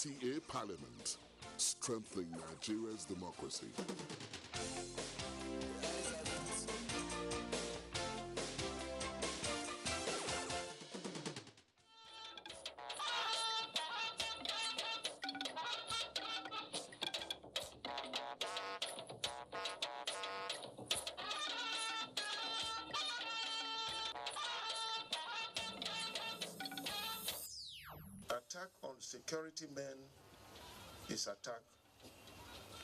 NTA Parliament, strengthening Nigeria's democracy. Attack on security men is attack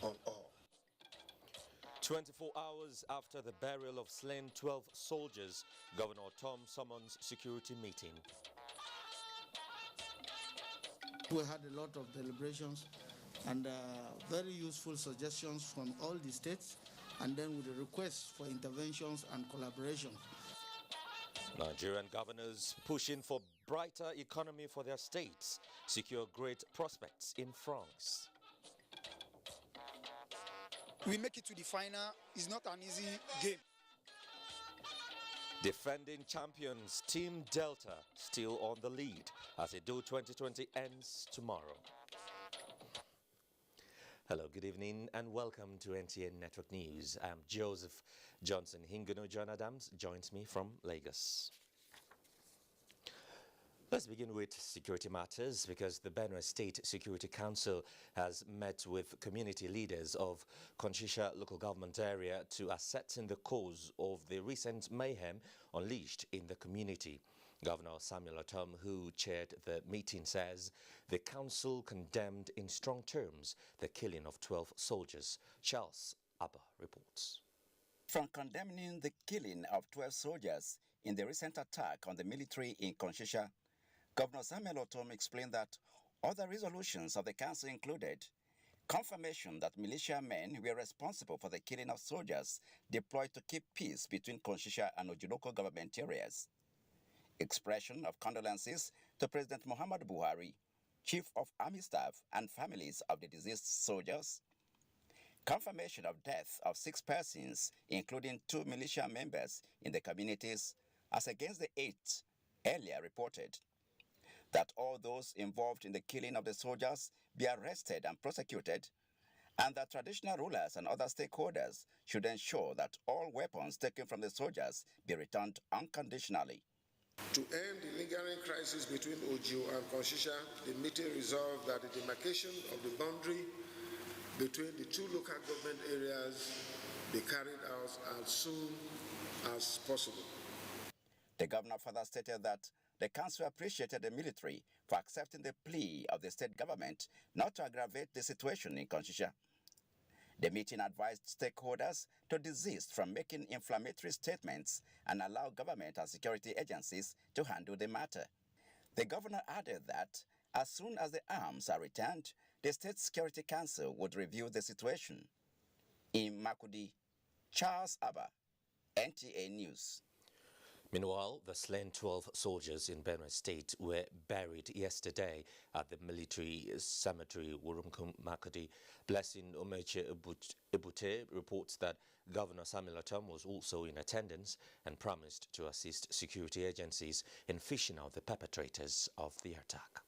on all. 24 hours after the burial of slain 12 soldiers, Governor Tom summons security meeting. We had a lot of deliberations and very useful suggestions from all the states, and then with a request for interventions and collaboration. Nigerian governors pushing for brighter economy for their states, secure great prospects in France. We make it to the final. It's not an easy game. Defending champions Team Delta still on the lead as Edo 2020 ends tomorrow. Hello, good evening and welcome to NTA Network News. I'm Joseph Johnson. Hinguno John Adams joins me from Lagos. Let's begin with security matters because the Benue State Security Council has met with community leaders of Konshisha local government area to ascertain the cause of the recent mayhem unleashed in the community. Governor Samuel Otom, who chaired the meeting, says the council condemned in strong terms the killing of 12 soldiers. Charles Abba reports. From condemning the killing of 12 soldiers in the recent attack on the military in Konshisha, Governor Samuel Otom explained that other resolutions of the council included confirmation that militia men were responsible for the killing of soldiers deployed to keep peace between Konshisha and Ojuloko government areas, expression of condolences to President Muhammadu Buhari, Chief of Army Staff and families of the deceased soldiers, confirmation of death of 6 persons, including 2 militia members in the communities, as against the 8 earlier reported, that all those involved in the killing of the soldiers be arrested and prosecuted, and that traditional rulers and other stakeholders should ensure that all weapons taken from the soldiers be returned unconditionally. To end the lingering crisis between Oju and Konshisha, the meeting resolved that the demarcation of the boundary between the 2 local government areas be carried out as soon as possible. The governor further stated that the council appreciated the military for accepting the plea of the state government not to aggravate the situation in Konshisha. The meeting advised stakeholders to desist from making inflammatory statements and allow government and security agencies to handle the matter. The governor added that as soon as the arms are returned, the State Security Council would review the situation. In Makudi, Charles Abba, NTA News. Meanwhile, the slain 12 soldiers in Benue State were buried yesterday at the military cemetery Wurumkum Makudi. Blessing Omeche Ebute reports that Governor Samuel Otom was also in attendance and promised to assist security agencies in fishing out the perpetrators of the attack.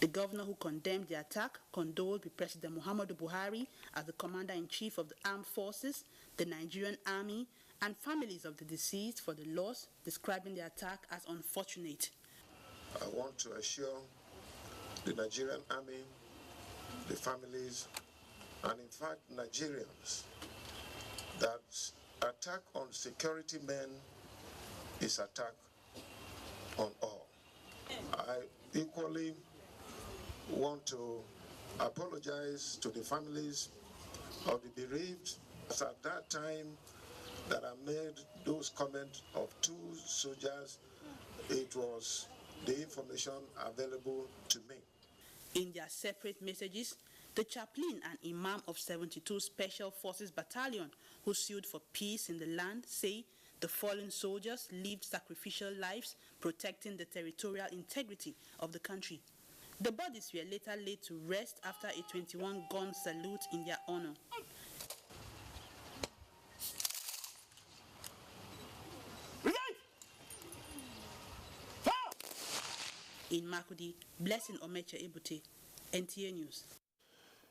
The governor who condemned the attack condoled with President Muhammadu Buhari as the Commander-in-Chief of the Armed Forces, the Nigerian Army, and families of the deceased for the loss, describing the attack as unfortunate. I want to assure the Nigerian Army, the families, and in fact Nigerians, that attack on security men is attack on all. I equally want to apologize to the families of the bereaved. As at that time that I made those comments of 2 soldiers, it was the information available to me. In their separate messages, the chaplain and imam of 72 Special Forces Battalion, who sued for peace in the land, say the fallen soldiers lived sacrificial lives protecting the territorial integrity of the country. The bodies were later laid to rest after a 21-gun salute in their honor. In Makudi, Blessing Omecha Ebute, NTA News.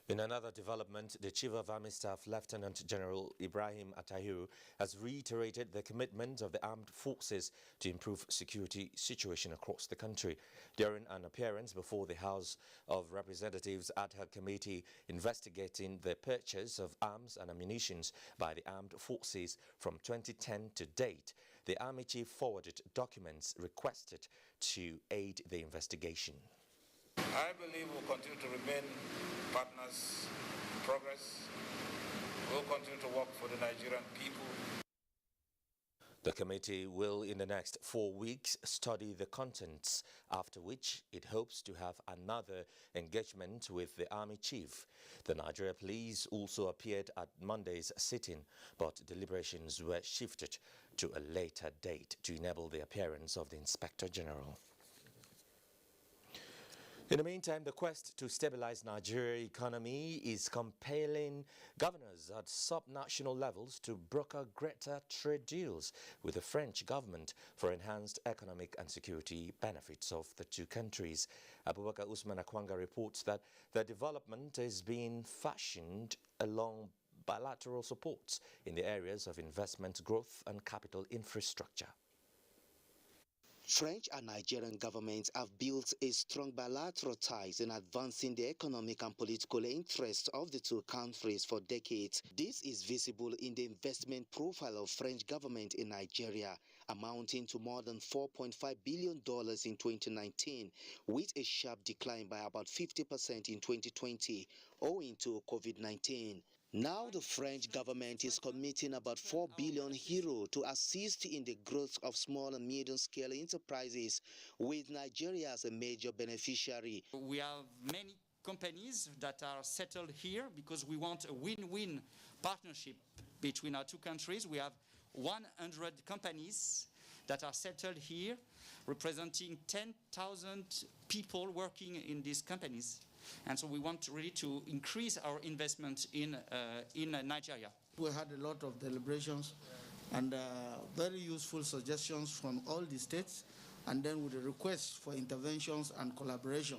In another development, the Chief of Army Staff, Lieutenant General Ibrahim Atahiru, has reiterated the commitment of the armed forces to improve security situation across the country. During an appearance before the House of Representatives ad hoc committee investigating the purchase of arms and ammunition by the armed forces from 2010 to date, the Army Chief forwarded documents requested to aid the investigation. I believe we'll continue to remain partners in progress. We'll continue to work for the Nigerian people. The committee will, in the next 4 weeks, study the contents, after which it hopes to have another engagement with the Army Chief. The Nigeria Police also appeared at Monday's sitting, but deliberations were shifted to a later date to enable the appearance of the Inspector General. In the meantime, the quest to stabilize Nigeria's economy is compelling governors at sub-national levels to broker greater trade deals with the French government for enhanced economic and security benefits of the two countries. Abubakar Usman Akwanga reports that the development is being fashioned along bilateral supports in the areas of investment growth and capital infrastructure. French and Nigerian governments have built a strong bilateral ties in advancing the economic and political interests of the two countries for decades. This is visible in the investment profile of French government in Nigeria, amounting to more than $4.5 billion in 2019, with a sharp decline by about 50% in 2020, owing to COVID-19. Now the French government is committing about €4 billion to assist in the growth of small and medium-scale enterprises, with Nigeria as a major beneficiary. We have many companies that are settled here because we want a win-win partnership between our two countries. We have 100 companies that are settled here, representing 10,000 people working in these companies. And so we want really to increase our investment in Nigeria. We had a lot of deliberations and very useful suggestions from all the states, and then with a request for interventions and collaboration.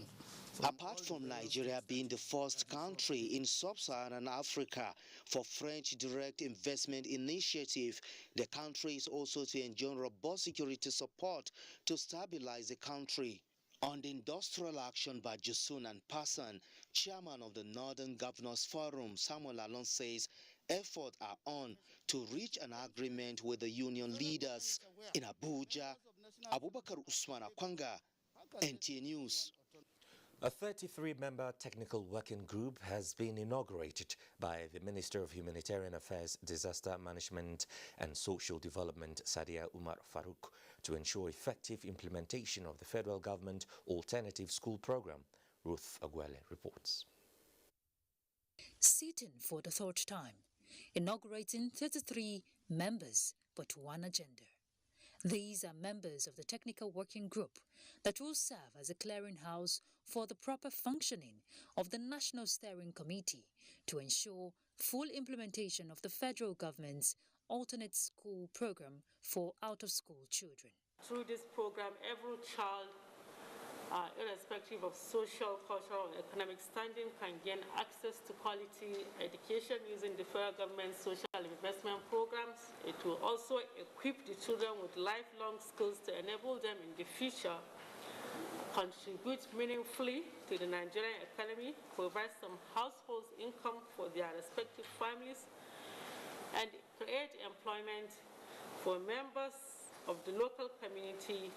Apart from Nigeria being the first country in sub-Saharan Africa for French direct investment initiative, the country is also to enjoy robust security support to stabilize the country. On the industrial action by Jusun and Passan, chairman of the Northern Governors Forum, Samuel Alon says efforts are on to reach an agreement with the union leaders. In Abuja, Abubakar Usman Akwanga, NTA News. A 33-member technical working group has been inaugurated by the Minister of Humanitarian Affairs, Disaster Management and Social Development, Sadia Umar Farouk, to ensure effective implementation of the federal government alternative school program. Ruth Aguele reports. Sitting for the third time, inaugurating 33 members but one agenda. These are members of the technical working group that will serve as a clearinghouse for the proper functioning of the National Steering Committee to ensure full implementation of the federal government's alternate school program for out-of-school children. Through this program, every child, irrespective of social, cultural, and economic standing, can gain access to quality education using the federal government's social investment programs. It will also equip the children with lifelong skills to enable them in the future contribute meaningfully to the Nigerian economy, provide some household income for their respective families, and create employment for members of the local community,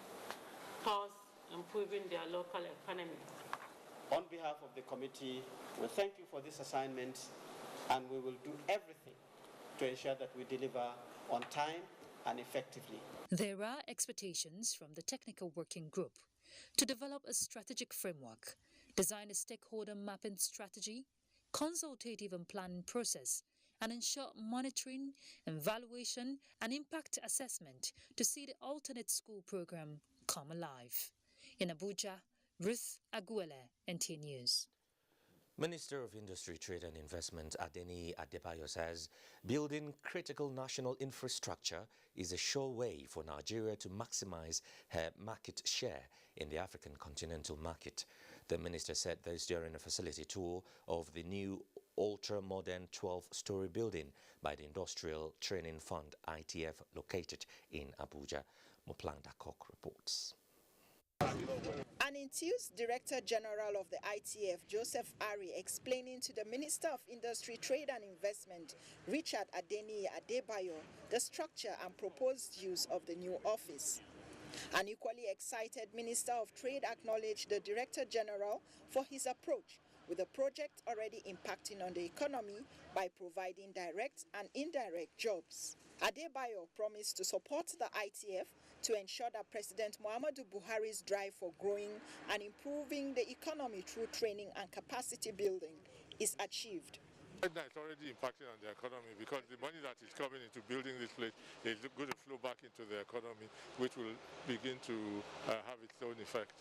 thus improving their local economy. On behalf of the committee, we thank you for this assignment, and we will do everything to ensure that we deliver on time and effectively. There are expectations from the technical working group to develop a strategic framework, design a stakeholder mapping strategy, consultative and planning process, and ensure monitoring, evaluation, and impact assessment to see the alternate school program come alive. In Abuja, Ruth Aguele, NTA News. Minister of Industry, Trade and Investment Adeni Adebayo says building critical national infrastructure is a sure way for Nigeria to maximize her market share in the African continental market. The minister said this during a facility tour of the new ultra-modern 12-story building by the Industrial Training Fund, ITF, located in Abuja. Moplang Dakok reports. An enthused Director General of the ITF, Joseph Ari, explaining to the Minister of Industry, Trade and Investment, Richard Adeni Adebayo, the structure and proposed use of the new office. An equally excited Minister of Trade acknowledged the Director General for his approach, with the project already impacting on the economy by providing direct and indirect jobs. Adebayo promised to support the ITF to ensure that President Muhammadu Buhari's drive for growing and improving the economy through training and capacity building is achieved. It's already impacting on the economy because the money that is coming into building this place is going to flow back into the economy, which will begin to have its own effect.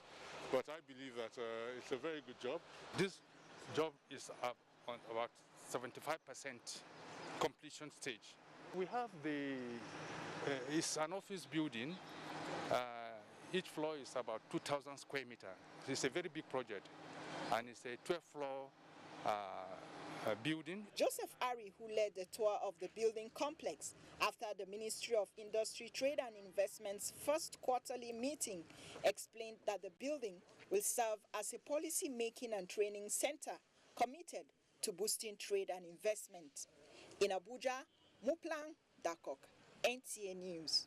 But I believe that it's a very good job. This job is up on about 75% completion stage. We have it's an office building. Each floor is about 2,000 square meters. It's a very big project, and it's a 12-floor building. Joseph Ari, who led the tour of the building complex after the Ministry of Industry, Trade and Investment's first quarterly meeting, explained that the building will serve as a policy-making and training center committed to boosting trade and investment. In Abuja, Moplang Dakok, NTA News.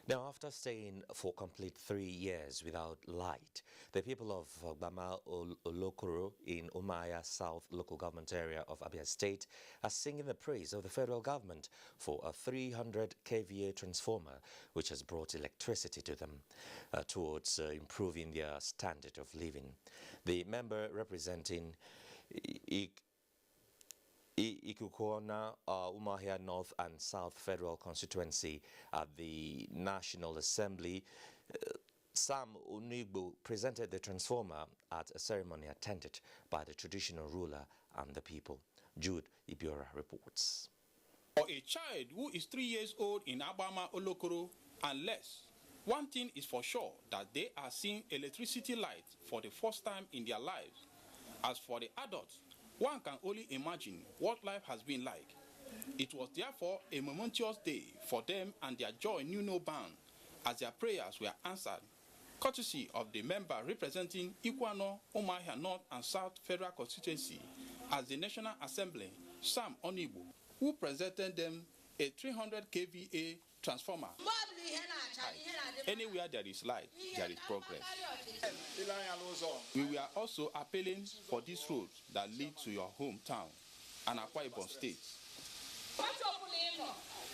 Now, after staying for complete 3 years without light, the people of Bama Olokoro in Umuahia South local government area of Abia State are singing the praise of the federal government for a 300 kVA transformer, which has brought electricity to them towards improving their standard of living. The member representing Ikukona, Umuahia North and South Federal Constituency at the National Assembly, Sam Unigbo, presented the transformer at a ceremony attended by the traditional ruler and the people. Jude Ibiora reports. For a child who is 3 years old in Abama Olokoro and less, one thing is for sure, that they are seeing electricity light for the first time in their lives. As for the adults, one can only imagine what life has been like. It was therefore a momentous day for them, and their joy knew no bound as their prayers were answered, courtesy of the member representing Ikwano, Umuahia North and South Federal Constituency as the National Assembly, Sam Onibu, who presented them a 300 kVA transformer. Anywhere there is light, there is progress. We were also appealing for these roads that lead to your hometown, and Akwa Ibom State.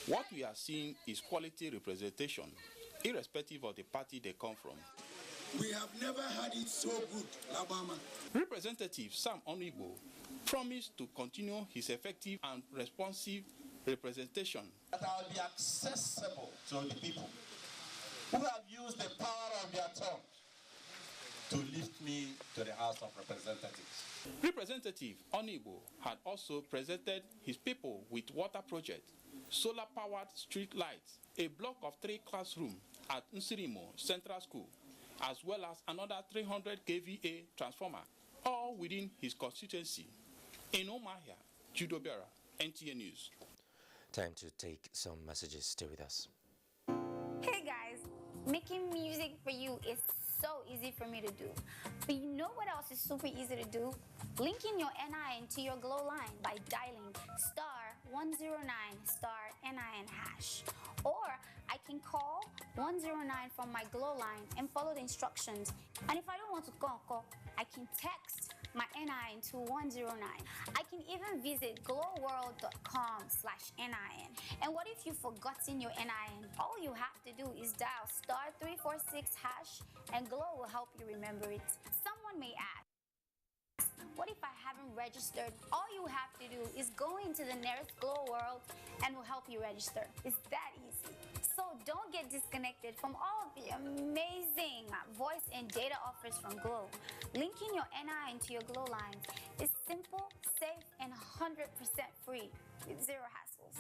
What we are seeing is quality representation, irrespective of the party they come from. We have never had it so good, Labama. Representative Sam Onibo promised to continue his effective and responsive representation. That I will be accessible to the people who have used the power of their tongue to lift me to the House of Representatives. Representative Onibo had also presented his people with water project, solar-powered street lights, a block of 3 classrooms at Nsirimo Central School, as well as another 300 kVA transformer, all within his constituency. In Umuahia, Judo Bera, NTA News. Time to take some messages. Stay with us. Hey guys, making music for you is so easy for me to do. But you know what else is super easy to do? Linking your NIN to your Glow line by dialing *109*NIN#. Or I can call 109 from my Glow line and follow the instructions. And if I don't want to call, I can text my NIN to 109. I can even visit glowworld.com/NIN. And what if you've forgotten your NIN? All you have to do is dial *346# and Glow will help you remember it. Someone may ask, what if I haven't registered? All you have to do is go into the nearest Glow World and we'll help you register. It's that easy. So don't get disconnected from all of the amazing voice and data offers from Glo. Linking your NI into your Glo lines is simple, safe, and 100% free with zero hassles.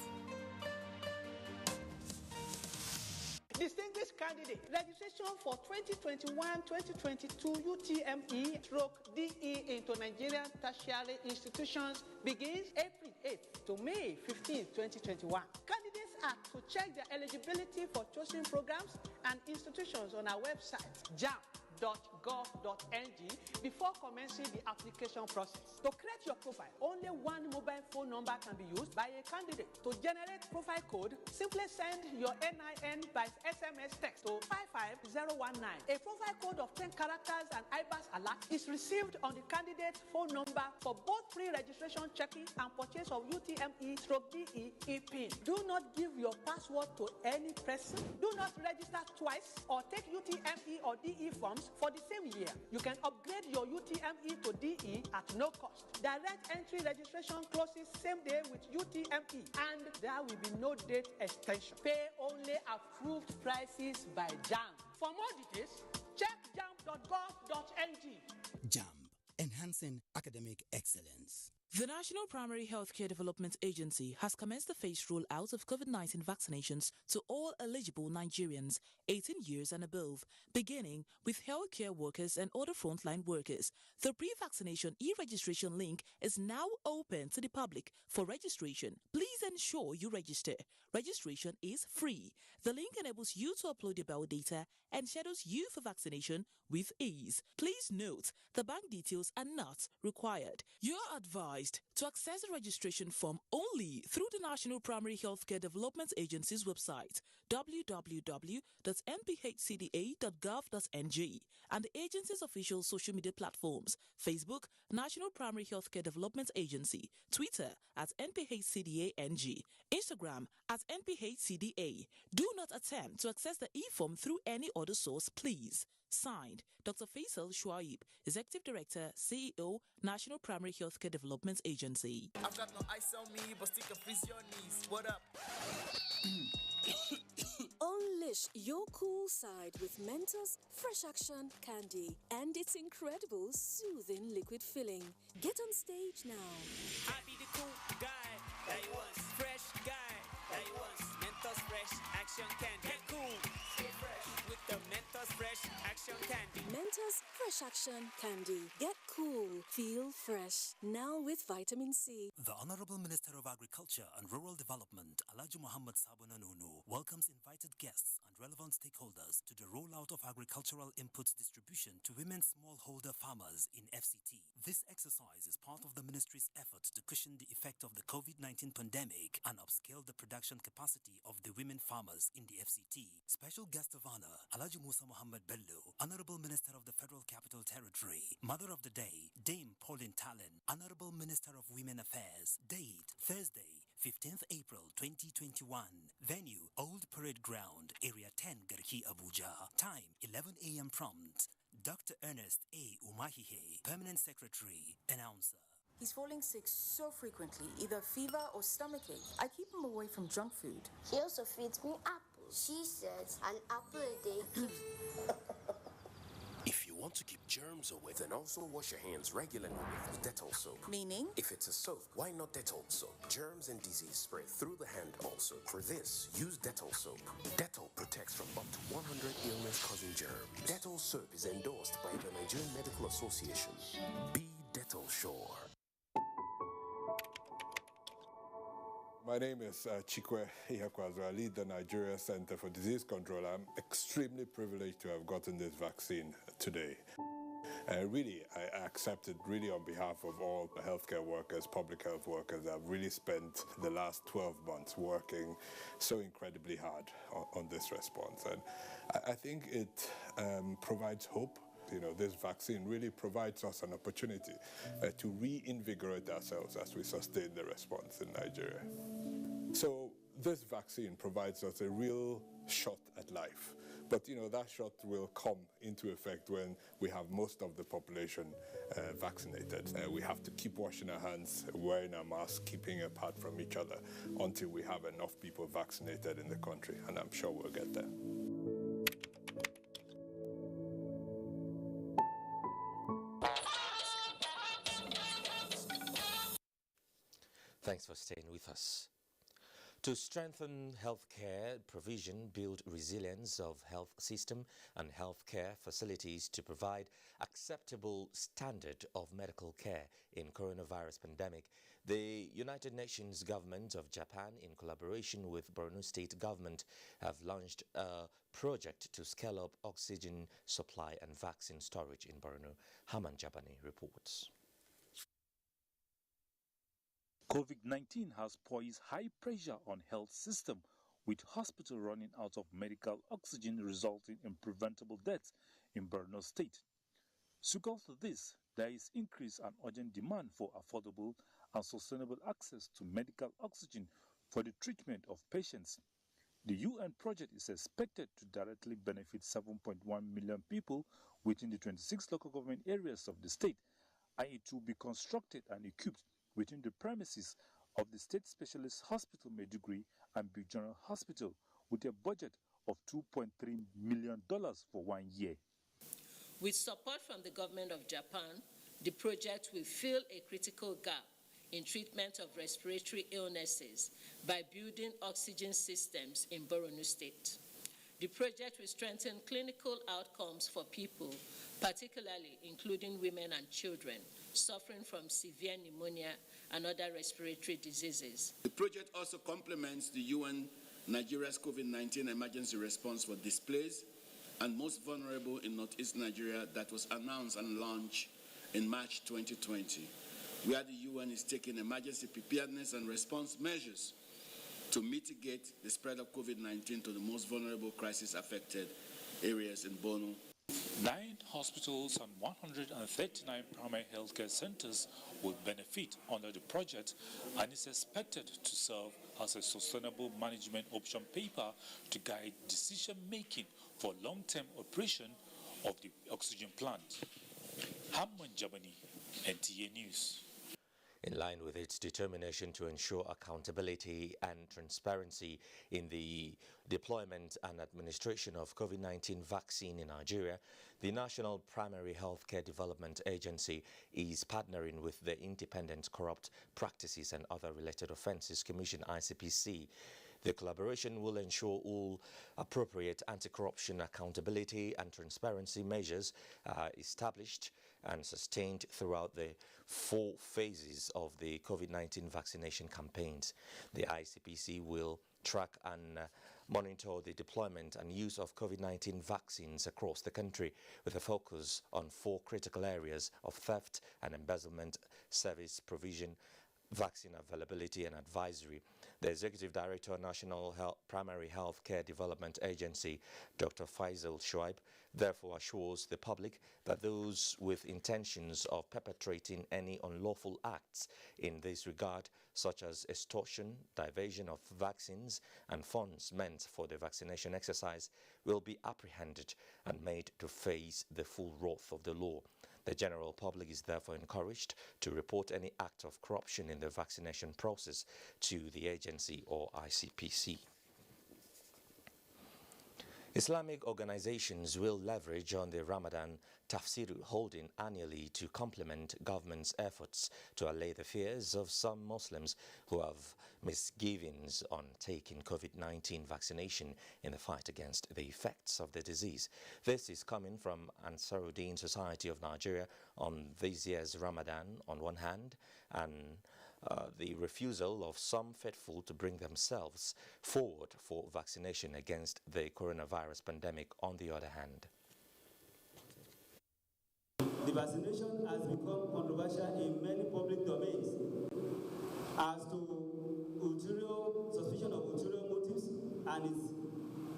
Distinguished candidate, registration for 2021-2022 UTME/DE into Nigerian tertiary institutions begins April 8th to May 15th, 2021. Candidates are to check their eligibility for chosen programs and institutions on our website, jam.gov.ng, before commencing the application process. To create your profile, only one mobile phone number can be used by a candidate. To generate profile code, simply send your NIN by SMS text to 55019. A profile code of 10 characters and IBAS alert is received on the candidate's phone number for both pre-registration checking and purchase of UTME/DE e-PIN. Do not give your password to any person. Do not register twice or take UTME or DE forms for the same year. You can upgrade your UTME to DE at no cost. Direct entry registration closes same day with UTME, and there will be no date extension. Pay only approved prices by JAMB. For more details, check jam.gov.ng. JAMB, enhancing academic excellence. The National Primary Healthcare Development Agency has commenced the phased rollout of COVID-19 vaccinations to all eligible Nigerians 18 years and above, beginning with healthcare workers and other frontline workers. The pre-vaccination e-registration link is now open to the public for registration. Please ensure you register. Registration is free. The link enables you to upload your biodata and schedules you for vaccination with ease. Please note, the bank details are not required. You are advised to access the registration form only through the National Primary Healthcare Development Agency's website, www.nphcda.gov.ng, and the agency's official social media platforms, Facebook, National Primary Healthcare Development Agency, Twitter @NPHCDANG, Instagram @NPHCDA. Do not attempt to access the e-form through any other source, please. Signed, Dr. Faisal Shuaib, Executive Director, CEO, National Primary Healthcare Development Agency. I've got no ice on me, but still can freeze your knees. What up? Unleash your cool side with Mentos Fresh Action Candy and its incredible soothing liquid filling. Get on stage now. I be the cool guy that you was, fresh guy that you was. Mentos Fresh Action Candy. Get cool, stay fresh with the Mentos Fresh Action Candy. Mentos Fresh Action Candy. Get cool, feel fresh. Now with vitamin C. The Honorable Minister of Agriculture and Rural Development, Alhaji Muhammad Sabonanunu, welcomes invited guests and relevant stakeholders to the rollout of agricultural inputs distribution to women smallholder farmers in FCT. This exercise is part of the ministry's effort to cushion the effect of the COVID-19 pandemic and upscale the production capacity of the women farmers in the FCT. Special guest of honor, Alhaji Musa Muhammad Bello, Honorable Minister of the Federal Capital Territory. Mother of the Day, Dame Pauline Talon, Honorable Minister of Women Affairs. Date, Thursday, 15th April 2021. Venue, Old Parade Ground, Area 10, Garki, Abuja. Time, 11 a.m. prompt. Dr. Ernest A. Umahihe, Permanent Secretary, Announcer. He's falling sick so frequently, either fever or stomachache. I keep him away from junk food. She also feeds me apples. She says an apple a day keeps... If you want to keep germs away, then also wash your hands regularly with Dettol soap. Meaning? If it's a soap, why not Dettol soap? Germs and disease spread through the hand also. For this, use Dettol soap. Dettol protects from up to 100 illness-causing germs. Dettol soap is endorsed by the Nigerian Medical Association. Be Dettol sure. My name is Chikwe Ihakwazu. I lead the Nigeria Center for Disease Control. I'm extremely privileged to have gotten this vaccine today. Really, I accept it really on behalf of all the healthcare workers, public health workers. I've really spent the last 12 months working so incredibly hard on this response. And I think it provides hope. You know, this vaccine really provides us an opportunity to reinvigorate ourselves as we sustain the response in Nigeria. So this vaccine provides us a real shot at life, But that shot will come into effect when we have most of the population vaccinated. We have to keep washing our hands, wearing our masks, keeping apart from each other until we have enough people vaccinated in the country, and I'm sure we'll get there. Thanks for staying with us. To strengthen healthcare provision, build resilience of health system and healthcare facilities to provide acceptable standard of medical care in coronavirus pandemic, the United Nations government of Japan, in collaboration with Borno State government, have launched a project to scale up oxygen supply and vaccine storage in Borno. Haman Jabani reports. COVID-19 has poised high pressure on health system, with hospital running out of medical oxygen resulting in preventable deaths in Borno State. Sugar to this, there is increased and urgent demand for affordable and sustainable access to medical oxygen for the treatment of patients. The UN project is expected to directly benefit 7.1 million people within the 26 local government areas of the state, and it will be constructed and equipped within the premises of the State Specialist Hospital Maiduguri and Big General Hospital, with a budget of $2.3 million for 1 year. With support from the government of Japan, the project will fill a critical gap in treatment of respiratory illnesses by building oxygen systems in Borno State. The project will strengthen clinical outcomes for people, particularly including women and children suffering from severe pneumonia and other respiratory diseases. The project also complements the UN Nigeria's COVID-19 emergency response for displaced and most vulnerable in Northeast Nigeria that was announced and launched in March 2020, where the UN is taking emergency preparedness and response measures to mitigate the spread of COVID-19 to the most vulnerable crisis-affected areas in Borno. 9 hospitals and 139 primary healthcare centers will benefit under the project, and is expected to serve as a sustainable management option paper to guide decision-making for long-term operation of the oxygen plant. Hamman Jabani, NTA News. In line with its determination to ensure accountability and transparency in the deployment and administration of COVID-19 vaccine in Nigeria, the National Primary Healthcare Development Agency is partnering with the Independent Corrupt Practices and Other Related Offences Commission, ICPC. The collaboration will ensure all appropriate anti-corruption accountability and transparency measures are established and sustained throughout the 4 phases of the COVID-19 vaccination campaigns. The ICPC will track and monitor the deployment and use of COVID-19 vaccines across the country, with a focus on 4 critical areas of theft and embezzlement, service provision, vaccine availability and advisory. The Executive Director, National Primary Healthcare Development Agency, Dr. Faisal Shoaib, therefore assures the public that those with intentions of perpetrating any unlawful acts in this regard, such as extortion, diversion of vaccines and funds meant for the vaccination exercise, will be apprehended and made to face the full wrath of the law. The general public is therefore encouraged to report any act of corruption in the vaccination process to the agency or ICPC. Islamic organizations will leverage on the Ramadan Tafsir holding annually to complement government's efforts to allay the fears of some Muslims who have misgivings on taking COVID-19 vaccination in the fight against the effects of the disease. This is coming from Ansaruddin Society of Nigeria on this year's Ramadan on one hand, and the refusal of some faithful to bring themselves forward for vaccination against the coronavirus pandemic on the other hand. The vaccination has become controversial in many public domains as to suspicion of ulterior motives and its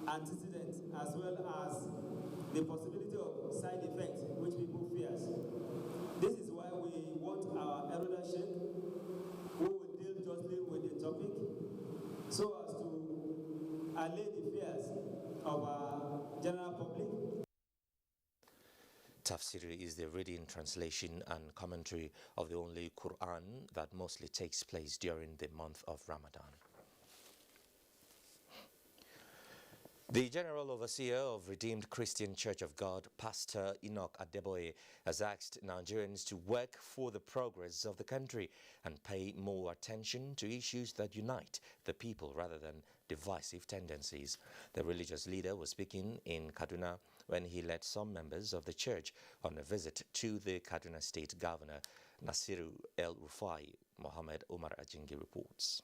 antecedents, as well as the possibility of side effects which people fear. This is why we want our elder sheikh, who will deal justly with the topic, so as to allay the fears of our general Tafsiri is the reading, translation and commentary of the only Quran that mostly takes place during the month of Ramadan. The General Overseer of Redeemed Christian Church of God, Pastor Enoch Adeboye, has asked Nigerians to work for the progress of the country and pay more attention to issues that unite the people rather than divisive tendencies. The religious leader was speaking in Kaduna when he led some members of the church on a visit to the Kaduna State Governor, Nasiru El-Rufai. Mohammed Omar Ajingi reports.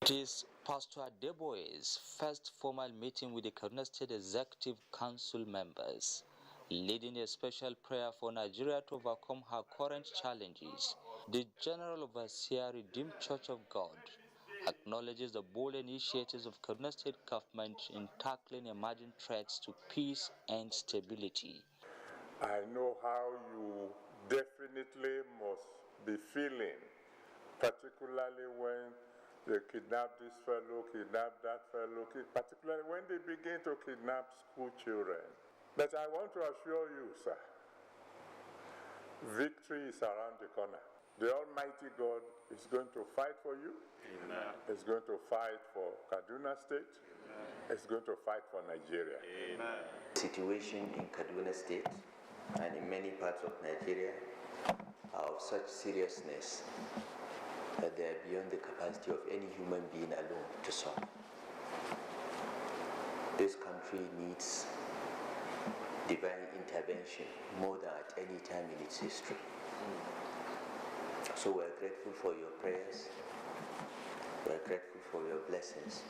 It is Pastor Adeboye's first formal meeting with the Kaduna State Executive Council members, leading a special prayer for Nigeria to overcome her current challenges. The General Overseer Redeemed Church of God acknowledges the bold initiatives of Kaduna State government in tackling emerging threats to peace and stability. I know how you definitely must be feeling, particularly when they kidnap this fellow, kidnap that fellow, particularly when they begin to kidnap school children. But I want to assure you, sir, victory is around the corner. The Almighty God is going to fight for you. Amen. It's going to fight for Kaduna State. Amen. It's going to fight for Nigeria. Amen. The situation in Kaduna State and in many parts of Nigeria are of such seriousness that they are beyond the capacity of any human being alone to solve. This country needs divine intervention more than at any time in its history. So we're grateful for your prayers, we're grateful for your blessings.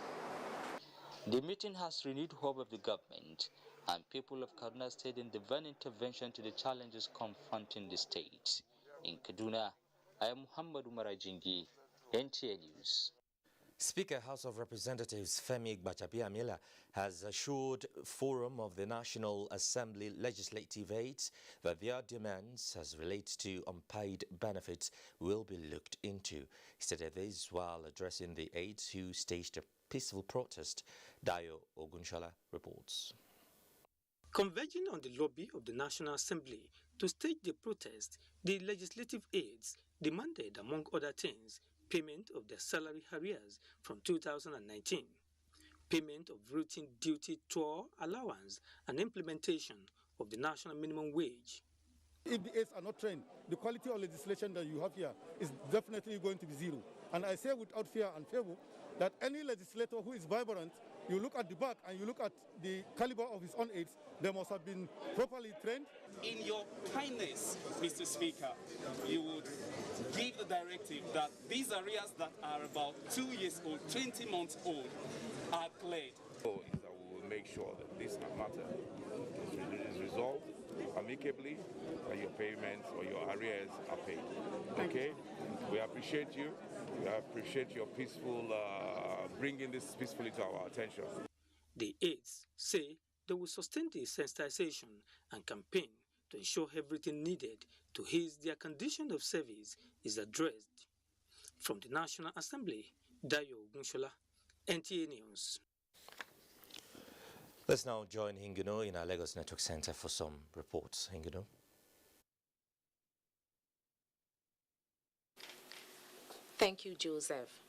The meeting has renewed hope of the government and people of Kaduna State in divine intervention to the challenges confronting the state. In Kaduna, I am Muhammad Umar Ajingi, NTA News. Speaker House of Representatives Femi Gbajabiamila has assured Forum of the National Assembly legislative aides that their demands as relates to unpaid benefits will be looked into. He stated this while addressing the aides who staged a peaceful protest. Dayo Ogunshola reports. Converging on the lobby of the National Assembly to stage the protest, the legislative aides demanded, among other things, payment of their salary arrears from 2019, payment of routine duty tour allowance, and implementation of the national minimum wage. If the aides are not trained, the quality of legislation that you have here is definitely going to be zero. And I say without fear and favor that any legislator who is vibrant, you look at the back and you look at the caliber of his own aides, they must have been properly trained. In your kindness, Mr. Speaker, you would give the directive that these areas that are about 2 years old, 20 months old, are cleared. So is that we will make sure that this matter is resolved amicably, and your payments or your arrears are paid. Okay? We appreciate you. We appreciate your peaceful, bringing this peacefully to our attention. The aides say they will sustain the sensitization and campaign to ensure everything needed to ease their condition of service is addressed. From the National Assembly, Dayo Ogunshola, NTA News. Let's now join Hinguno in our Lagos Network Center for some reports. Hinguno. Thank you, Joseph.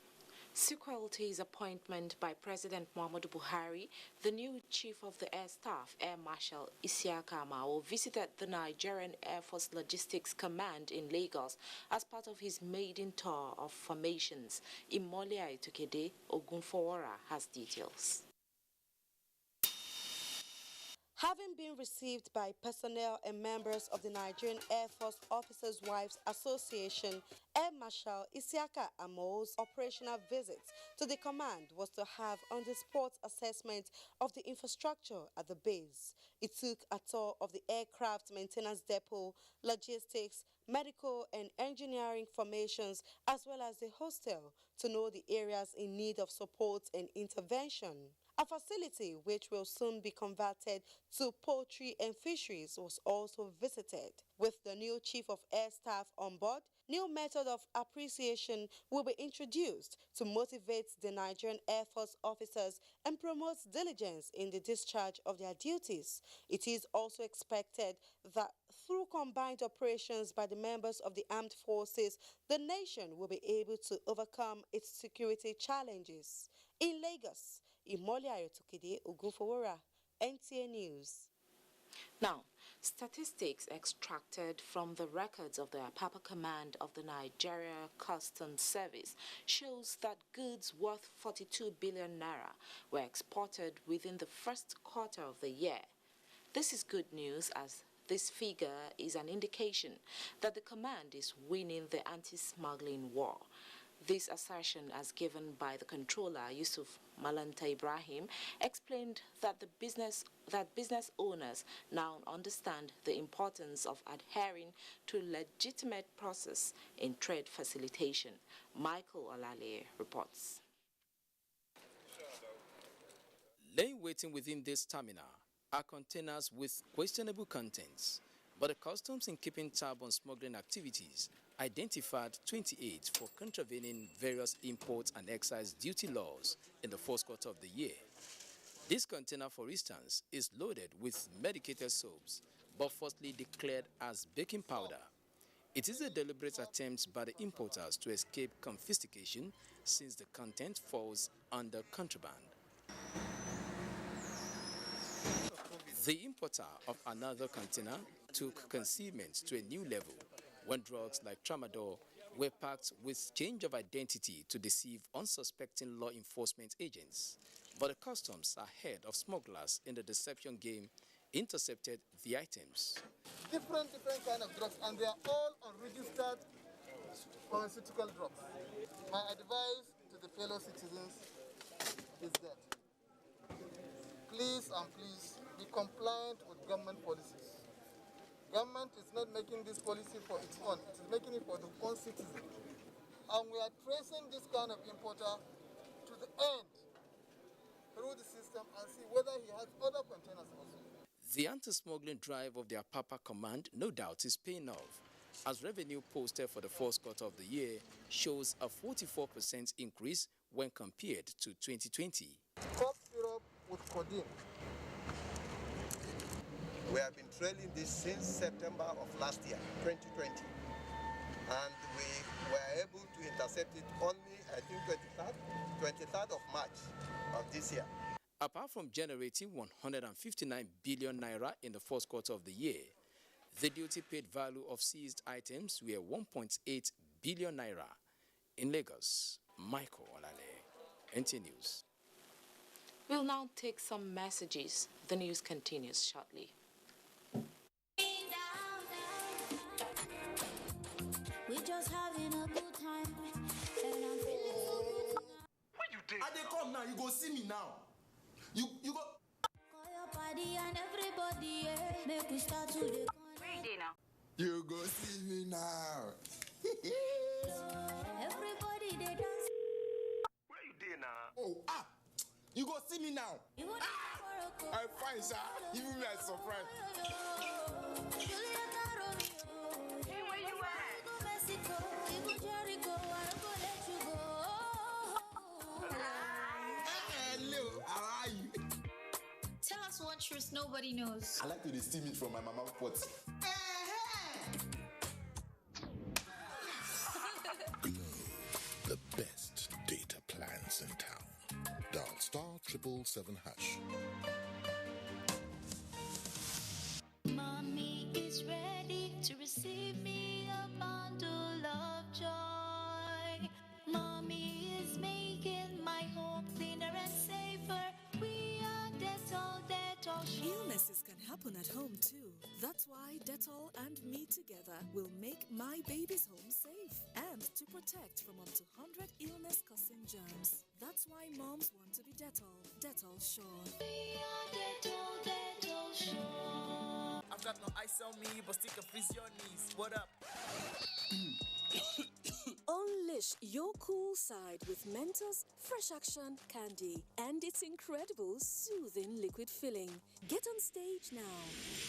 Sequel to his appointment by President Muhammadu Buhari, the new Chief of the Air Staff, Air Marshal Isiaka Amao, visited the Nigerian Air Force Logistics Command in Lagos as part of his maiden tour of formations. Imole Aitukede Ogunfowora has details. Having been received by personnel and members of the Nigerian Air Force Officers' Wives Association, Air Marshal Isiaka Amo's operational visit to the command was to have on-the-spot assessment of the infrastructure at the base. It took a tour of the aircraft maintenance depot, logistics, medical and engineering formations, as well as the hostel to know the areas in need of support and intervention. A facility which will soon be converted to poultry and fisheries was also visited. With the new Chief of Air Staff on board, new method of appreciation will be introduced to motivate the Nigerian Air Force officers and promote diligence in the discharge of their duties. It is also expected that through combined operations by the members of the armed forces, the nation will be able to overcome its security challenges. In Lagos, Imoli Ayotokide Ogunfowora, NTA News. Now, statistics extracted from the records of the Apapa Command of the Nigeria Customs Service shows that goods worth 42 billion naira were exported within the first quarter of the year. This is good news, as this figure is an indication that the command is winning the anti-smuggling war. This assertion, as given by the controller Yusuf Malanta Ibrahim, explained that business owners now understand the importance of adhering to legitimate process in trade facilitation. Michael Olale reports. Laying waiting within this terminal are containers with questionable contents, but the customs, in keeping tab on smuggling activities, identified 28 for contravening various import and excise duty laws in the first quarter of the year. This container, for instance, is loaded with medicated soaps, but falsely declared as baking powder. It is a deliberate attempt by the importers to escape confiscation, since the content falls under contraband. The importer of another container took concealment to a new level when drugs like tramadol were packed with change of identity to deceive unsuspecting law enforcement agents. But the customs, ahead of smugglers in the deception game, intercepted the items. Different kind of drugs, and they are all unregistered pharmaceutical drugs. My advice to the fellow citizens is that please be compliant with government policies. Government is not making this policy for its own, it is making it for the own citizen. And we are tracing this kind of importer to the end through the system and see whether he has other containers also. The anti-smuggling drive of the Apapa Command no doubt is paying off, as revenue posted for the first quarter of the year shows a 44% increase when compared to 2020. Cough syrup with codeine. We have been trailing this since September of last year, 2020. And we were able to intercept it only, I think, 23rd of March of this year. Apart from generating 159 billion naira in the first quarter of the year, the duty paid value of seized items were 1.8 billion naira. In Lagos, Michael Olale, NTA News. We'll now take some messages. The news continues shortly. We're just having a good time, and I'm feeling so good. When you did? I dey come now. You go see me now. You go. Call your party and everybody, yeah. Make we start to the corner. Where you dey now? You go see me now. Everybody they dance. Where you dey now? Oh you go see me now. You want I find sir. Even me I surprised. Hey, where you at? Go Mexico, you go Jericho, I don't go let you go. Hello, how are you? Tell us one truth nobody knows. I like to steam it from my mama's pot. Glow, the best data plans in town. Dial *777#. Mommy is ready to receive me a bundle of joy. Mommy is making my home cleaner and safer. We are Dettol, Dettol. Illnesses can happen at home too. That's why Dettol and me together will make my baby's home safe and to protect from up to 100 illness-causing germs. That's why moms want to be Dettol. Dettol Sure. We are Dettol, Dettol Sure. I've got no ice on me, but still can freeze your knees. What up? Unleash your cool side with Mentos Fresh Action Candy and its incredible soothing liquid filling. Get on stage now.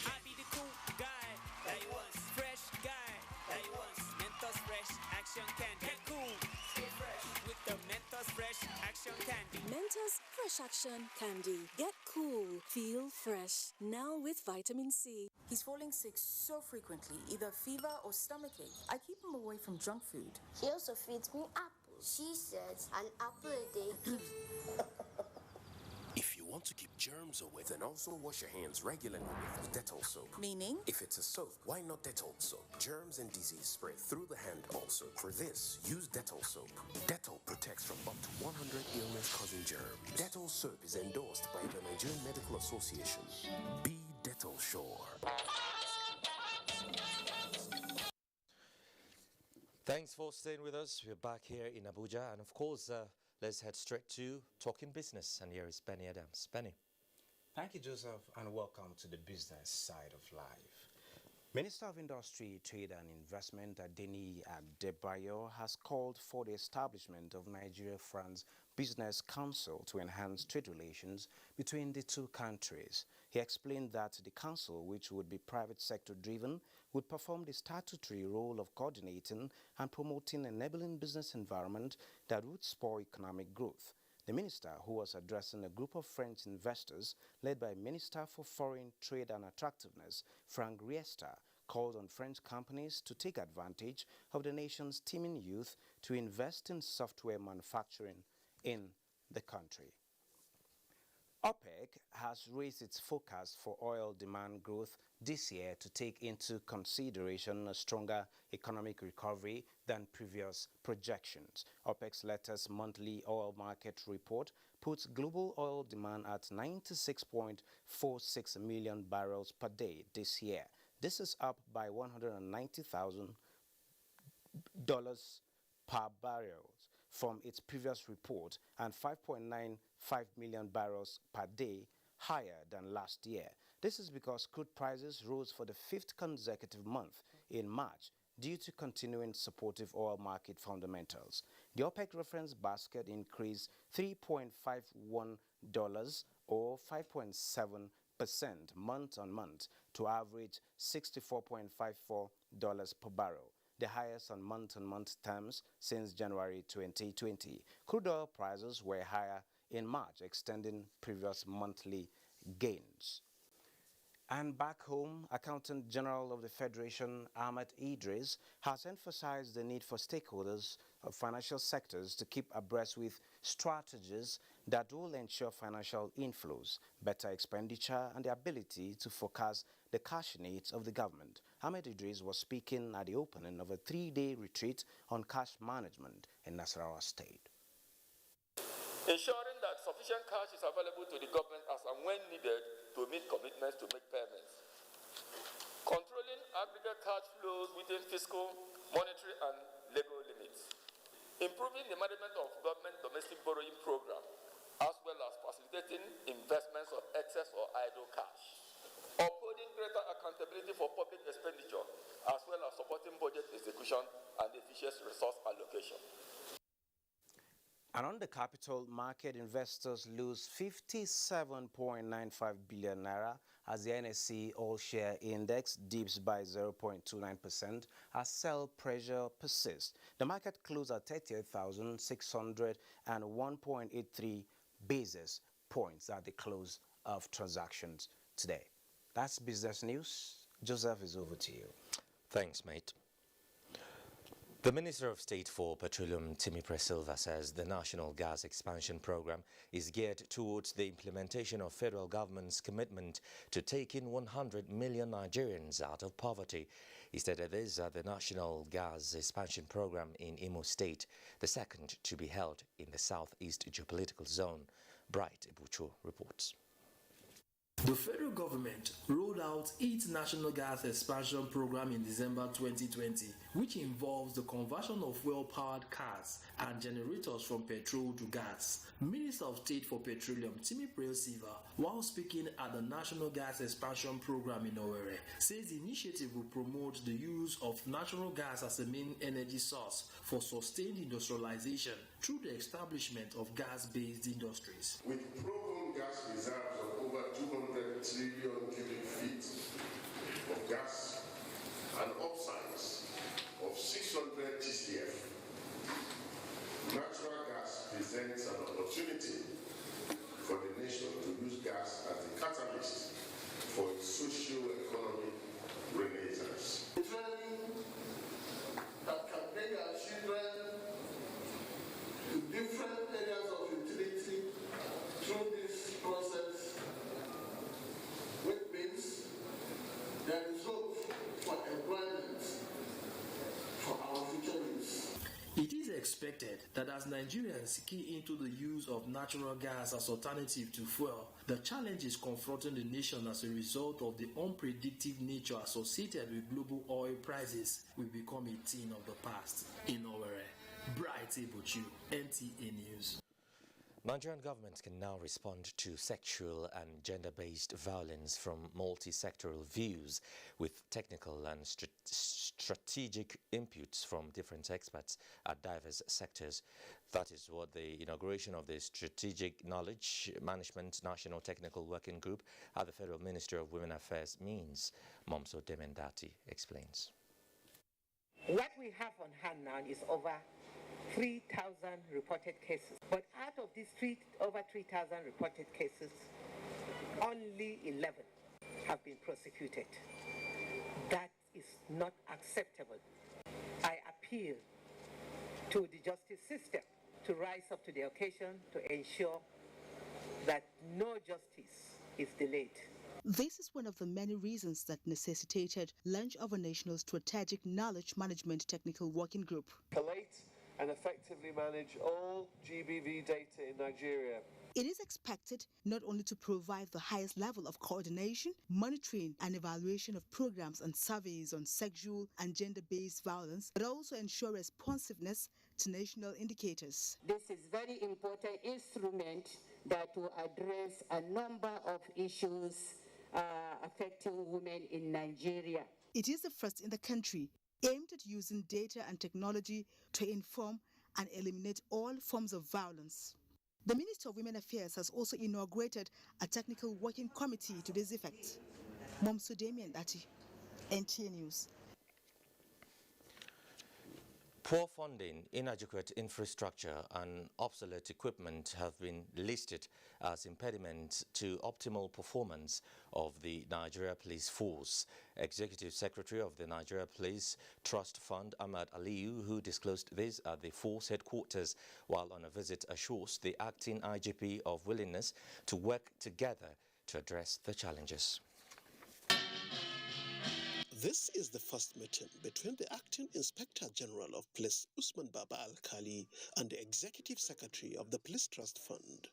I be the cool guy that you want, fresh guy that you want. Mentos Fresh Action Candy. Get cool, stay fresh with the Mentos Fresh Action Candy. Mentos Fresh Action Candy. Get cool, feel fresh. Now with vitamin C. He's falling sick so frequently, either fever or stomachache. I keep him away from junk food. She also feeds me apples. She says an apple a day keeps... If you want to keep germs away, then also wash your hands regularly with Dettol soap. Meaning? If it's a soap, why not Dettol soap? Germs and disease spread through the hand also. For this, use Dettol soap. Dettol protects from up to 100 illness-causing germs. Dettol soap is endorsed by the Nigerian Medical Association. Be Dettol sure. Thanks for staying with us. We're back here in Abuja, and of course, let's head straight to Talking Business, and here is Benny Adams. Benny. Thank you, Joseph, and welcome to the business side of life. Minister of Industry, Trade and Investment, Adeni Adebayo, has called for the establishment of Nigeria-France Business Council to enhance trade relations between the two countries. He explained that the council, which would be private sector driven, would perform the statutory role of coordinating and promoting an enabling business environment that would spur economic growth. The minister, who was addressing a group of French investors led by Minister for Foreign Trade and Attractiveness, Frank Riester, called on French companies to take advantage of the nation's teeming youth to invest in software manufacturing in the country. OPEC has raised its forecast for oil demand growth this year to take into consideration a stronger economic recovery than previous projections. OPEC's latest monthly oil market report puts global oil demand at 96.46 million barrels per day this year. This is up by $190,000 per barrel from its previous report and 5.95 million barrels per day higher than last year. This is because crude prices rose for the fifth consecutive month in March due to continuing supportive oil market fundamentals. The OPEC reference basket increased $3.51 or 5.7% month on month to average $64.54 per barrel, the highest on month-on-month terms since January 2020. Crude oil prices were higher in March, extending previous monthly gains. And back home, Accountant General of the Federation, Ahmed Idris, has emphasized the need for stakeholders of financial sectors to keep abreast with strategies that will ensure financial inflows, better expenditure, and the ability to forecast the cash needs of the government. Ahmed Idris was speaking at the opening of a 3-day retreat on cash management in Nasarawa State. Ensuring that sufficient cash is available to the government as and when needed to meet commitments to make payments. Controlling aggregate cash flows within fiscal, monetary, and legal limits. Improving the management of government domestic borrowing program, as well as facilitating investments of excess or idle cash. Upholding greater accountability for public expenditure, as well as supporting budget execution and efficient resource allocation. And on the capital market, investors lose 57.95 billion naira as the NSE all-share index dips by 0.29% as sell pressure persists. The market closed at 38,601.83 basis points at the close of transactions today. That's business news. Joseph, is over to you. Thanks, mate. The Minister of State for Petroleum, Timi Presilva, says the National Gas Expansion Program is geared towards the implementation of federal government's commitment to taking 100 million Nigerians out of poverty. He stated this at the National Gas Expansion Program in Imo State, the second to be held in the Southeast Geopolitical Zone. Bright Abuja reports. The federal government rolled out its National Gas Expansion Program in December 2020, which involves the conversion of well-powered cars and generators from petrol to gas. Minister of State for Petroleum, Timi Presilva, while speaking at the National Gas Expansion Program in Owerri, says the initiative will promote the use of natural gas as a main energy source for sustained industrialization through the establishment of gas-based industries. With proven gas reserves of over 200 trillion cubic feet of gas and upsides of 600 TCF, natural gas presents an opportunity for the nation to use gas as a catalyst for its socio-economic expected that as Nigerians key into the use of natural gas as alternative to fuel, the challenges confronting the nation as a result of the unpredictable nature associated with global oil prices will become a thing of the past. In Owerri, Bright Ibuchu, NTA News. Nigerian government can now respond to sexual and gender-based violence from multi-sectoral views with technical and strategic inputs from different experts at diverse sectors. That is what the inauguration of the Strategic Knowledge Management National Technical Working Group at the Federal Ministry of Women Affairs means. Momso Demendati explains. What we have on hand now is over 3,000 reported cases. But out of these over 3,000 reported cases, only 11 have been prosecuted. That is not acceptable. I appeal to the justice system to rise up to the occasion to ensure that no justice is delayed. This is one of the many reasons that necessitated launch of a national strategic knowledge management technical working group. Collate and effectively manage all GBV data in Nigeria. It is expected not only to provide the highest level of coordination, monitoring and evaluation of programs and surveys on sexual and gender-based violence, but also ensure responsiveness to national indicators. This is a very important instrument that will address a number of issues affecting women in Nigeria. It is the first in the country aimed at using data and technology to inform and eliminate all forms of violence. The Minister of Women Affairs has also inaugurated a technical working committee to this effect. Momso Demendati, NTA News. Poor funding, inadequate infrastructure and obsolete equipment have been listed as impediments to optimal performance of the Nigeria Police Force. Executive Secretary of the Nigeria Police Trust Fund, Ahmad Aliyu, who disclosed this at the force headquarters while on a visit, assures the acting IGP of willingness to work together to address the challenges. This is the first meeting between the Acting Inspector General of Police, Usman Baba Al-Khali, and the Executive Secretary of the Police Trust Fund.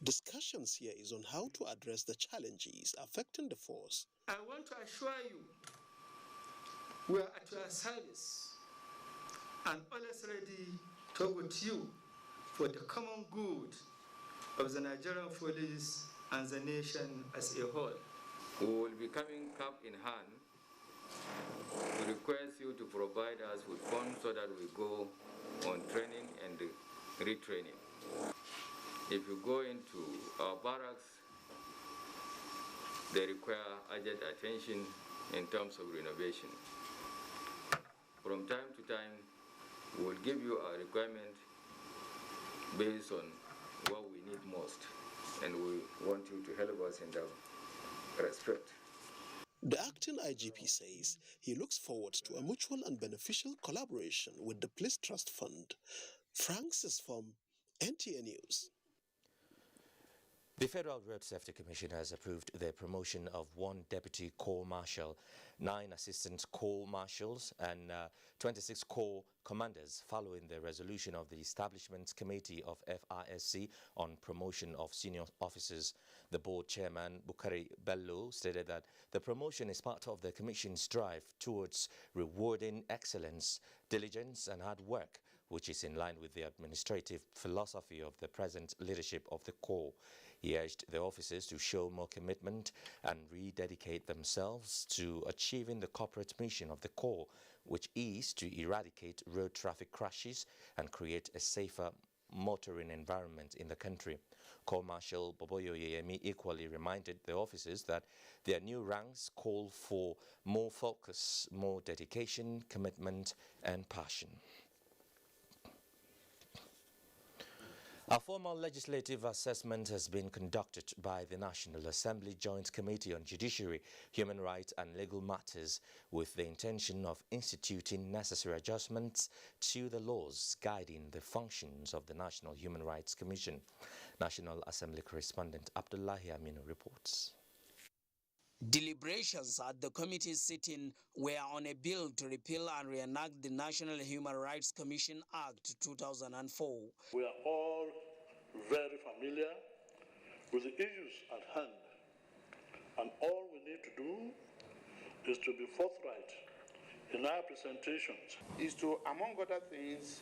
Discussions here is on how to address the challenges affecting the force. I want to assure you, we are at your service and always ready to work with you for the common good of the Nigerian police and the nation as a whole. We will be coming cap in hand to request you to provide us with funds so that we go on training and retraining. If you go into our barracks, they require urgent attention in terms of renovation. From time to time, we will give you our requirement based on what we need most, and we want you to help us in that respect. The acting IGP says he looks forward to a mutual and beneficial collaboration with the Police Trust Fund. Francis from NTA News. The Federal Road Safety Commission has approved the promotion of 1 Deputy Corps Marshal, 9 Assistant Corps Marshals and 26 Corps Commanders following the resolution of the Establishment Committee of FRSC on promotion of senior officers. The board chairman, Bukari Bello, stated that the promotion is part of the Commission's drive towards rewarding excellence, diligence and hard work, which is in line with the administrative philosophy of the present leadership of the Corps. He urged the officers to show more commitment and rededicate themselves to achieving the corporate mission of the Corps, which is to eradicate road traffic crashes and create a safer motoring environment in the country. Corps Marshal Boboyo Yeyemi equally reminded the officers that their new ranks call for more focus, more dedication, commitment and passion. A formal legislative assessment has been conducted by the National Assembly Joint Committee on Judiciary, Human Rights and Legal Matters with the intention of instituting necessary adjustments to the laws guiding the functions of the National Human Rights Commission. National Assembly correspondent Abdullahi Aminu reports. Deliberations at the committee sitting were on a bill to repeal and reenact the National Human Rights Commission Act 2004. We are all very familiar with the issues at hand, and all we need to do is to be forthright in our presentations. Is to, among other things,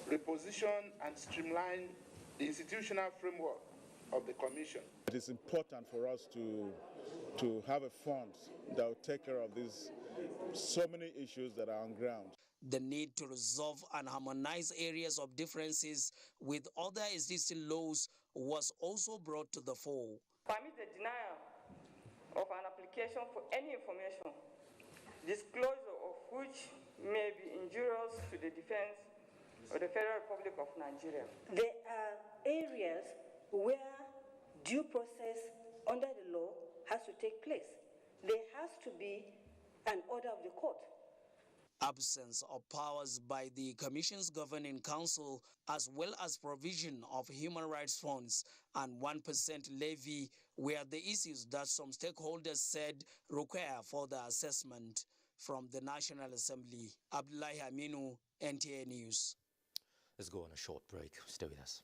reposition and streamline the institutional framework of the Commission. It is important for us to have a fund that will take care of these so many issues that are on ground. The need to resolve and harmonize areas of differences with other existing laws was also brought to the fore. Permit the denial of an application for any information, disclosure of which may be injurious to the defense of the Federal Republic of Nigeria. There are areas where due process under the law has to take place. There has to be an order of the court. Absence of powers by the Commission's governing council, as well as provision of human rights funds and 1% levy, were the issues that some stakeholders said require further assessment. From the National Assembly, Abdullahi Aminu, NTA News. Let's go on a short break. Stay with us.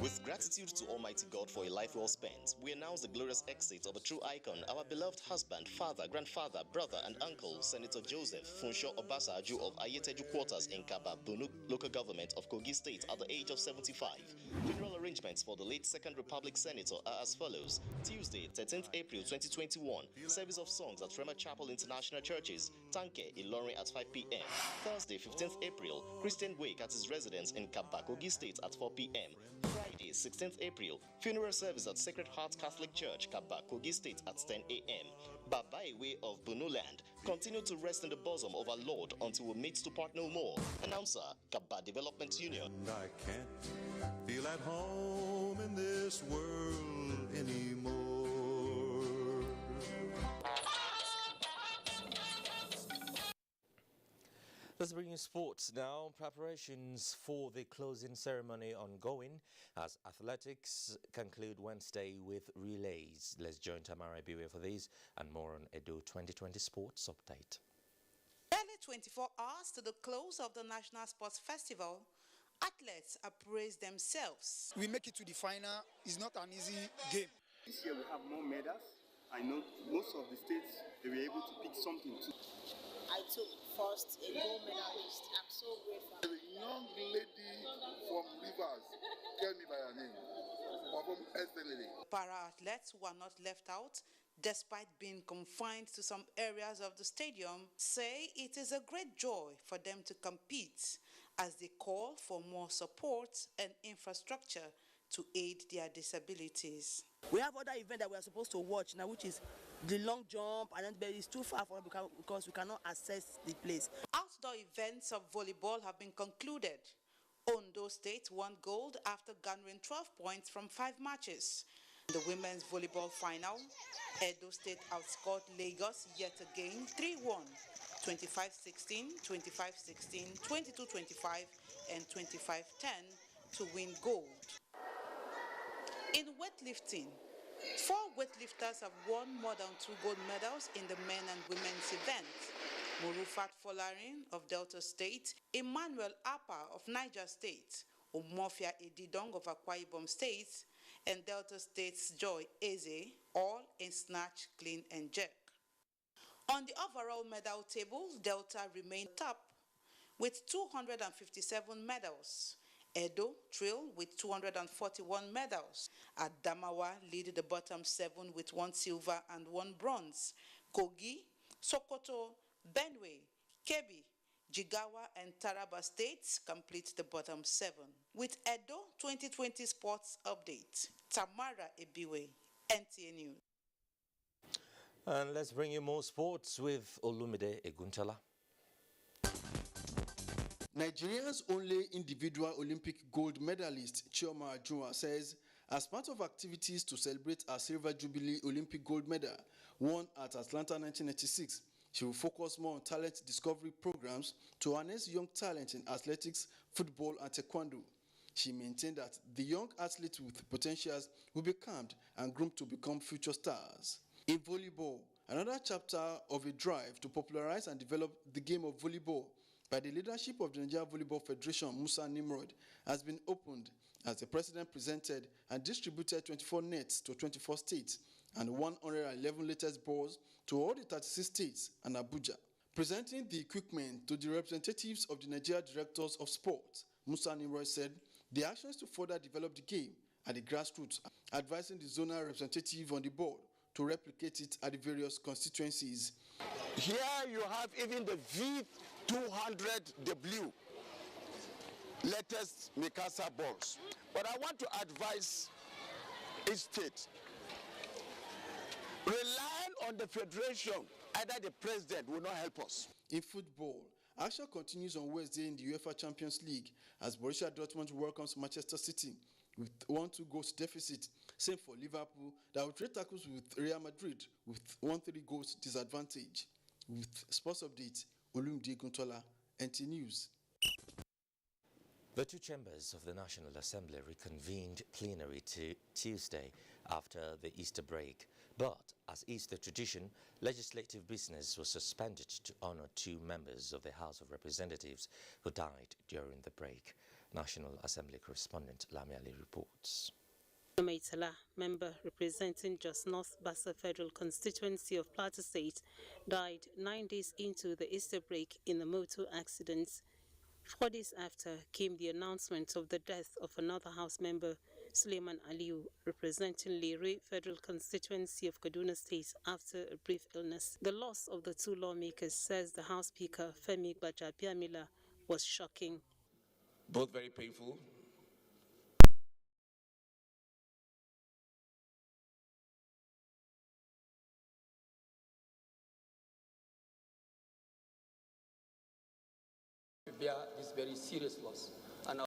With gratitude to Almighty God for a life well spent, we announce the glorious exit of a true icon, our beloved husband, father, grandfather, brother, and uncle, Senator Joseph Funsho Obasaju of Ayeteju Quarters in Kaba, Benue local government of Kogi State at the age of 75. Funeral arrangements for the late Second Republic Senator are as follows. Tuesday, 13th April 2021, service of songs at Rema Chapel International Churches, Tanke, Ilorin at 5 p.m. Thursday, 15th April, Christian wake at his residence in Kaba, Kogi State at 4 p.m. Friday, 16th April, funeral service at Sacred Heart Catholic Church, Kaba, Kogi State at 10 a.m. Baba, way of Benue land, continue to rest in the bosom of our Lord until we meet to part no more. Announcer, Kaba Development Union. And I can't feel at home in this world anymore. Let's bring you sports now. Preparations for the closing ceremony ongoing as athletics conclude Wednesday with relays. Let's join Tamara Ibiwe for these and more on Edo 2020 Sports Update. Barely 24 hours to the close of the National Sports Festival, athletes appraise themselves. We make it to the final. It's not an easy game. This year we have more medals. I know most of the states, they were able to pick something too. I took first a gold medalist. I'm so grateful. A young lady from Rivers, tell me by her name, from SLA. Para-athletes who are not left out, despite being confined to some areas of the stadium, say it is a great joy for them to compete as they call for more support and infrastructure to aid their disabilities. We have other events that we are supposed to watch now, which is the long jump, and then it's too far for us because we cannot access the place. Outdoor events of volleyball have been concluded. Ondo State won gold after garnering 12 points from 5 matches. In the women's volleyball final, Edo State outscored Lagos yet again 3-1, 25-16, 25-16, 22-25, and 25-10 to win gold. In weightlifting, 4 weightlifters have won more than 2 gold medals in the men and women's event. Murufat Folarin of Delta State, Emmanuel Appa of Niger State, Umofia Edidong of Akwa Ibom State, and Delta State's Joy Eze, all in snatch, clean, and jerk. On the overall medal table, Delta remained top with 257 medals. Edo trailed with 241 medals. Adamawa lead the bottom 7 with 1 silver and 1 bronze. Kogi, Sokoto, Benue, Kebbi, Jigawa, and Taraba states complete the bottom 7. With Edo 2020 Sports Update, Tamara Ibiwe, NTA News. And let's bring you more sports with Olumide Eguntala. Nigeria's only individual Olympic gold medalist, Chioma Ajunwa, says as part of activities to celebrate her Silver Jubilee Olympic gold medal won at Atlanta 1996, she will focus more on talent discovery programs to harness young talent in athletics, football, and taekwondo. She maintained that the young athletes with potentials will be calmed and groomed to become future stars. In volleyball, another chapter of a drive to popularize and develop the game of volleyball by the leadership of the Nigerian Volleyball Federation, Musa Nimrod, has been opened as the president presented and distributed 24 nets to 24 states and 111 latest balls to all the 36 states and Abuja. Presenting the equipment to the representatives of the Nigeria Directors of Sport, Musa Nimrod said the actions to further develop the game at the grassroots, advising the zonal representative on the board to replicate it at the various constituencies. Here you have even the V200W, latest Mikasa balls. But I want to advise each state, relying on the federation, either the president will not help us. In football, action continues on Wednesday in the UEFA Champions League as Borussia Dortmund welcomes Manchester City with 1-2 goals deficit. Same for Liverpool that will trade tackles with Real Madrid with 1-3 goals disadvantage. With sports update, Olumide Guntola, NTA News. The two chambers of the National Assembly reconvened plenary Tuesday after the Easter break. But, as is the tradition, legislative business was suspended to honor two members of the House of Representatives who died during the break. National Assembly correspondent Lami Ali reports. Maitala, member representing Jos North Bassa Federal Constituency of Plateau State, died 9 days into the Easter break in a motor accident. 4 days after came the announcement of the death of another House member, Suleiman Aliu, representing Lere Federal Constituency of Kaduna State after a brief illness. The loss of the two lawmakers, says the House Speaker Femi Gbajabiamila, was shocking. Both very painful. Bear this very serious loss. And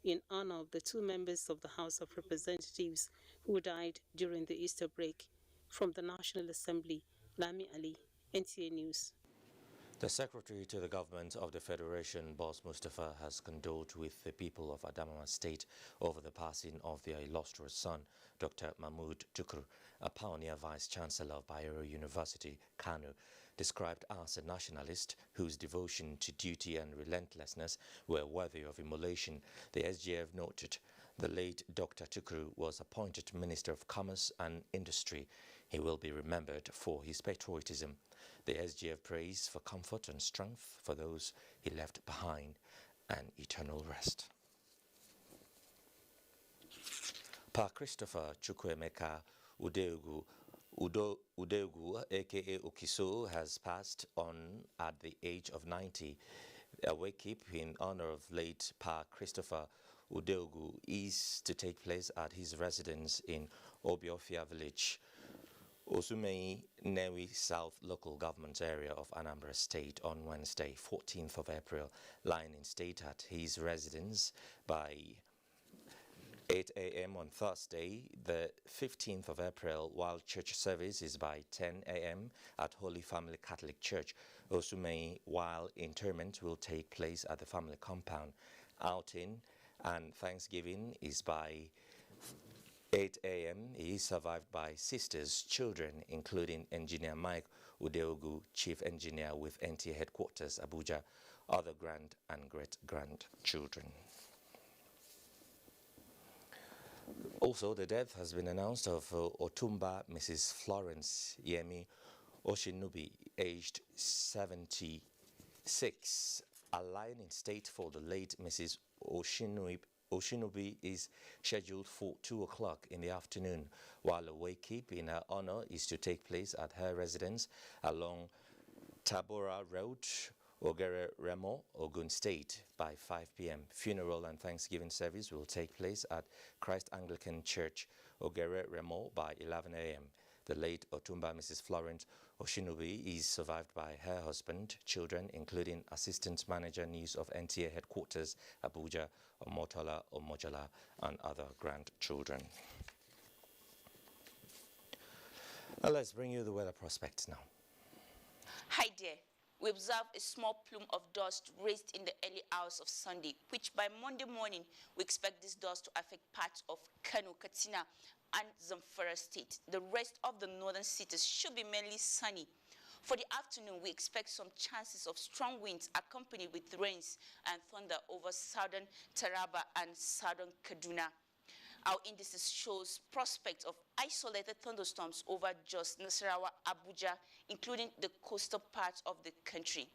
in honor of the two members of the House of Representatives who died during the Easter break. From the National Assembly, Lami Ali, NTA News. The Secretary to the Government of the Federation, Boss Mustafa, has condoled with the people of Adamawa State over the passing of their illustrious son, Dr. Mahmood Tukur, a pioneer Vice-Chancellor of Bayero University, Kano, described as a nationalist whose devotion to duty and relentlessness were worthy of emulation. The SGF noted the late Dr. Tukur was appointed Minister of Commerce and Industry. He will be remembered for his patriotism. The SGF prays for comfort and strength for those he left behind and eternal rest. Pa Christopher Chukwuemeka Udegu, aka Okiso, has passed on at the age of 90. A wake-up in honor of late Pa Christopher Udegu is to take place at his residence in Obiofia Village, Osumei Newi South Local Government Area of Anambra State on Wednesday, 14th of April, lying in state at his residence by 8 a.m. on Thursday, the 15th of April, while church service is by 10 a.m. at Holy Family Catholic Church, Osumei, while interment will take place at the family compound. Outing and Thanksgiving is by 8 a.m. He is survived by sisters, children, including Engineer Mike Udeogu, Chief Engineer with NTA Headquarters, Abuja, other grand and great-grandchildren. Also, the death has been announced of Otumba Mrs. Florence Yemi Oshinubi, aged 76. A line in state for the late Mrs. Oshinubi is scheduled for 2 o'clock in the afternoon, while a wake-up in her honor is to take place at her residence along Tabora Road, Ogere Remo, Ogun State by 5 p.m. Funeral and Thanksgiving service will take place at Christ Anglican Church, Ogere Remo by 11 a.m. The late Otumba Mrs. Florence Oshinubi is survived by her husband, children, including Assistant Manager News of NTA Headquarters, Abuja, Omotola Omojala, and other grandchildren. Let's bring you the weather prospects now. Hi there. We observed a small plume of dust raised in the early hours of Sunday, which by Monday morning, we expect this dust to affect parts of Kano, Katsina, and Zamfara state. The rest of the northern cities should be mainly sunny. For the afternoon, we expect some chances of strong winds accompanied with rains and thunder over southern Taraba and southern Kaduna. Our indices shows prospects of isolated thunderstorms over Jos, Nasarawa, Abuja, including the coastal parts of the country.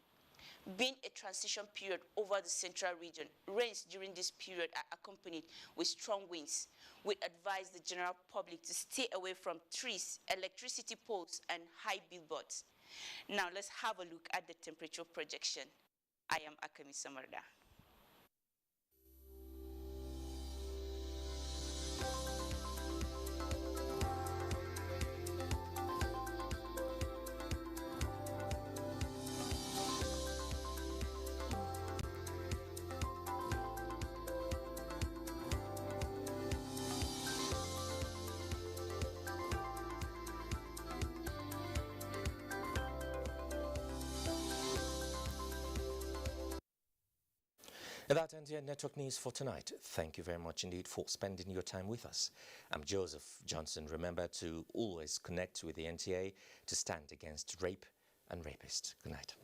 Being a transition period over the central region, rains during this period are accompanied with strong winds. We advise the general public to stay away from trees, electricity poles, and high billboards. Now let's have a look at the temperature projection. I am Akami Samarda. And that ends your network news for tonight. Thank you very much indeed for spending your time with us. I'm Joseph Johnson. Remember to always connect with the NTA to stand against rape and rapists. Good night.